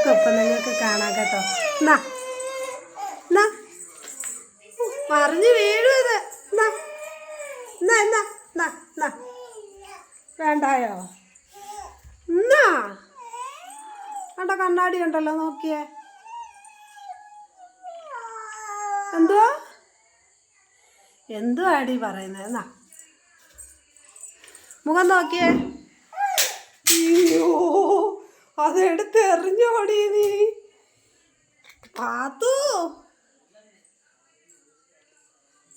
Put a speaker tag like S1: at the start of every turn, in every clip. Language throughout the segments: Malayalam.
S1: നടക്കും. ഇപ്പം നിങ്ങൾക്ക് കാണാം കേട്ടോ. എന്നാ എന്നാ മറിഞ്ഞ് വീഴും ഇത്. എന്നാ എന്നാ എന്നാ എന്നാ എന്നാ വേണ്ടായോ? എന്നാ കണ്ടോ, കണ്ണാടി ഉണ്ടല്ലോ, നോക്കിയേ. എന്തുവാ എന്തുവാടി പറയുന്നത്? എന്നാ മുഖം നോക്കിയേ. അയ്യോ, അതെടുത്ത് എറിഞ്ഞോടി നീ. പാത്തു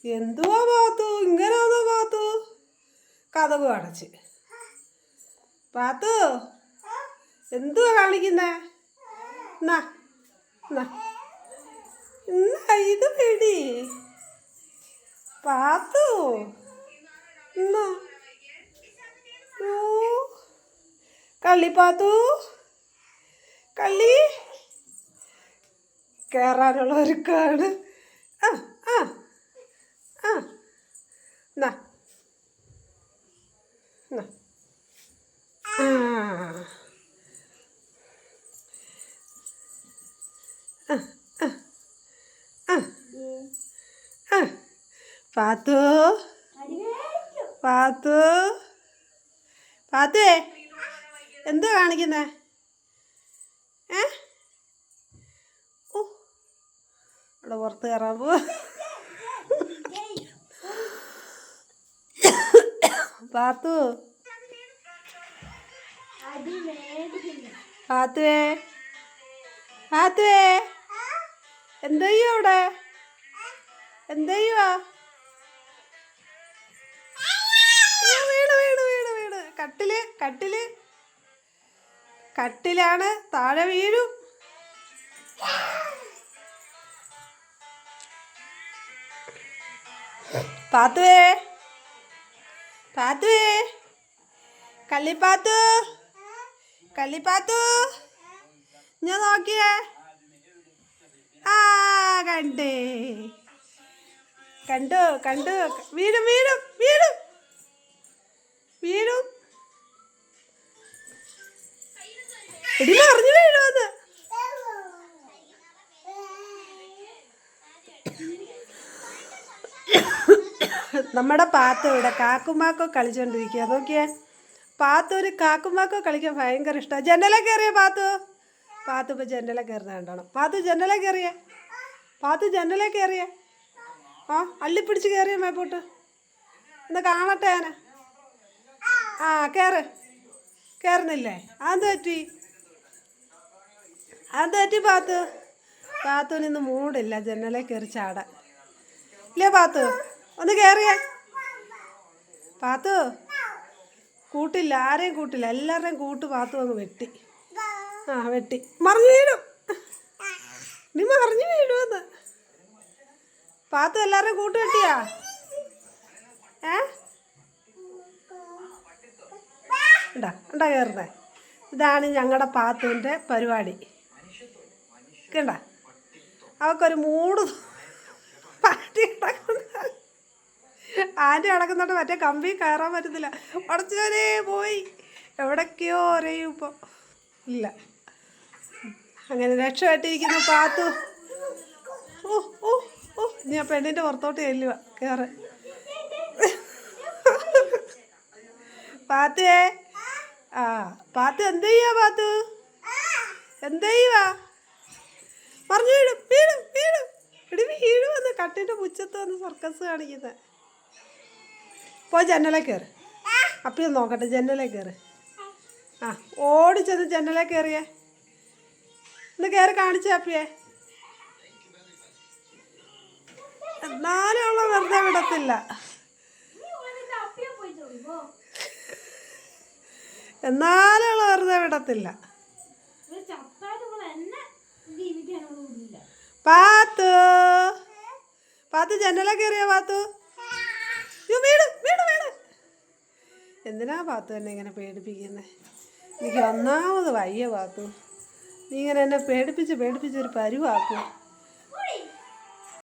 S1: എന്തുവാ പാത്തു, ഇങ്ങനെയാണോ പാത്തു? കതക് അടച്ച്. പാത്തു എന്തുവാ കാണിക്കുന്നേ? എന്നാ എന്നാ എന്നാ ഇത് പിടി പാത്തു. എന്നാ കള്ളി പാത്തു, കള്ളി കയറാനുള്ള ഒരുക്കാണ്. ആ ആ ആ എന്നാ എന്നാ പാത്തു പാത്തു പാത്തുവേ എന്തുവാ കാണിക്കുന്നേ? ഓ അവിടെ പുറത്ത് കയറാൻ പോവാ. പാത്തു പാത്തുവേ പാത്തുവേ എന്തെയ്യോ അവിടെ? എന്തെയ്യുവാ? വീട് കട്ടിലാണ്, താഴെ വീഴും. പാത്തുവേ പാത്തുവേ കള്ളിപ്പാത്തു ഞാൻ നോക്കിയേ. ആ കണ്ടു വീഴും വീഴും വീഴും വീഴും. ഇടി മറിഞ്ഞു വീഴുമെന്ന്. നമ്മുടെ പാത്തു ഇവിടെ കാക്കുമാക്കോ കളിച്ചോണ്ടിരിക്കുക. നോക്കിയേ, പാത്തു ഒരു കാക്കുമാക്കോ കളിക്കാൻ ഭയങ്കര ഇഷ്ടമാണ്. ജനല കയറിയ പാത്തു ഇപ്പോൾ ജനല കയറുന്ന കണ്ടോണം. പാത്തു ജനല കയറിയ ആ അള്ളിപ്പിടിച്ച് കയറിയ മേപ്പോട്ട്. ഒന്ന് കാണട്ടെ ഞാന്. ആ കയറുന്നില്ലേ? അതെന്ത് പറ്റി പാത്തുവിന് ഇന്ന് മൂടില്ല ജനലേ കയറി ചാടാൻ. ഇല്ലേ പാത്തു? ഒന്ന് കയറിയേ. പാത്തു കൂട്ടില്ല, ആരെയും കൂട്ടില്ല, എല്ലാവരുടെയും കൂട്ട് പാത്തു അങ്ങ് വെട്ടി. വെട്ടി മറിഞ്ഞു വീഴും. നീ മറിഞ്ഞു വീഴുമെന്ന്. പാത്തു എല്ലാവരുടെയും കൂട്ട് വെട്ടിയാ? ഉണ്ടാ കയറുന്നേ. ഇതാണ് ഞങ്ങളുടെ പാത്തുവിൻ്റെ പരിപാടി. കണ്ട, അവക്കൊരു മൂട്. ആൻറ്റി കിടക്കുന്നുണ്ട്, മറ്റേ കമ്പി കയറാൻ പറ്റുന്നില്ല. ഉടച്ചവരേ പോയി എവിടേക്കോ അറിയും ഇപ്പോൾ ഇല്ല. അങ്ങനെ രക്ഷപ്പെട്ടിരിക്കുന്നു പാത്തു. ഞാൻ പെണ്ണിൻ്റെ പുറത്തോട്ട് ചെല്ലുക. കയറ് പാത്തുവേ. പാത്തു എന്ത് ചെയ്യുക? പാത്തു എന്ത് ചെയ്യുക? പറഞ്ഞു വീഴുവന്ന്. കട്ടിൻ്റെ പുച്ചത്ത് വന്ന് സർക്കസ് കാണിക്കുന്നത്. പോയി ജനലേ കയറ്. അപ്പിയൊന്ന് നോക്കട്ടെ, ജനലേ കയറ്. ഓടിച്ചെന്ന് ജനലേ കയറിയേ. ഒന്ന് കയറി കാണിച്ചേ അപ്പിയെ. എന്നാലും അവളെ വെറുതെ വിടത്തില്ല. പാത്തു ജനല കയറിയ പാത്തു. എന്തിനാ പാത്തു എന്നെ ഇങ്ങനെ പേടിപ്പിക്കുന്നത്? എനിക്ക് ഒന്നാമത് വയ്യ പാത്തു. നീ ഇങ്ങനെ എന്നെ പേടിപ്പിച്ച് ഒരു പരുവാക്കും.